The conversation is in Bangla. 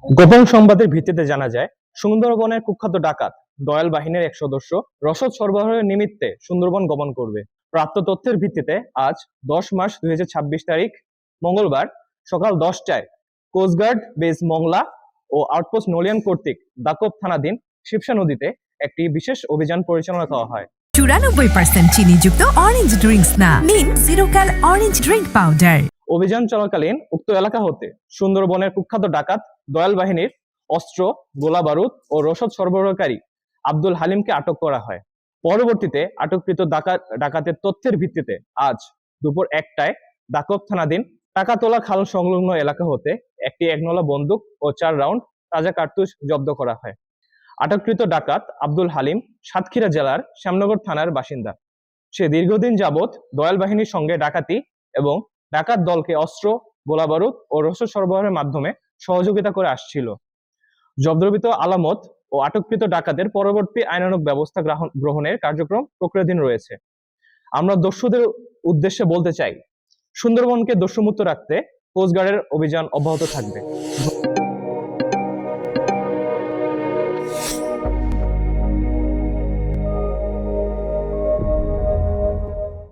গোপন সংবাদের ভিত্তিতে জানা যায়, সুন্দরবনের কুখ্যাত ডাকাত দয়াল বাহিনীর এক সদস্য রসদ সরবরাহের নিমিত্তে সুন্দরবন গমন করবে। প্রাপ্ত তথ্যের ভিত্তিতে আজ 10 মার্চ 2026 তারিখ মঙ্গলবার সকাল 10টায় কোস্টগার্ড বেস মংলা ও আউটপোস্ট নলিয়ান কর্তৃক দাকব থানাধীন শিবসা নদীতে একটি বিশেষ অভিযান পরিচালনা করা হয়। 94% চিনিযুক্ত অরেঞ্জ ড্রিঙ্কস না, নিন জিরো ক্যাল অরেঞ্জ ড্রিঙ্ক পাউডার। অভিযান চলাকালীন উক্ত এলাকা হতে সুন্দরবনের কুখ্যাত ডাকাত দয়াল বাহিনীর অস্ত্র, গোলা বারুদ ও রসদ সরবরাহকারী আব্দুল হালিমকে আটক করা হয়। পরবর্তীতে আটককৃত ডাকাতের তথ্যের ভিত্তিতে আজ দুপুর 1টায় দাকব থানাধীন টাকাতলা খাল সংলগ্ন এলাকা হতে একটি একনলা বন্দুক ও 4 রাউন্ড তাজা কার্তুজ জব্দ করা হয়। আটককৃত ডাকাত আব্দুল হালিম সাতক্ষীরা জেলার শ্যামনগর থানার বাসিন্দা। সে দীর্ঘদিন যাবৎ দয়াল বাহিনীর সঙ্গে ডাকাতি এবং ডাকাত দলকে অস্ত্র, গোলাবারুদ ও রসদ সরবরাহের মাধ্যমে সহযোগিতা করে আসছিল। জব্দকৃত আলামত ও আটককৃত ডাকাতের পরবর্তী আইনানুগ ব্যবস্থা গ্রহণের কার্যক্রম প্রক্রিয়াধীন রয়েছে। আমরা দস্যুদের উদ্দেশ্যে বলতে চাই, সুন্দরবনকে দস্যুমুক্ত রাখতে কোস্টগার্ডের অভিযান অব্যাহত থাকবে।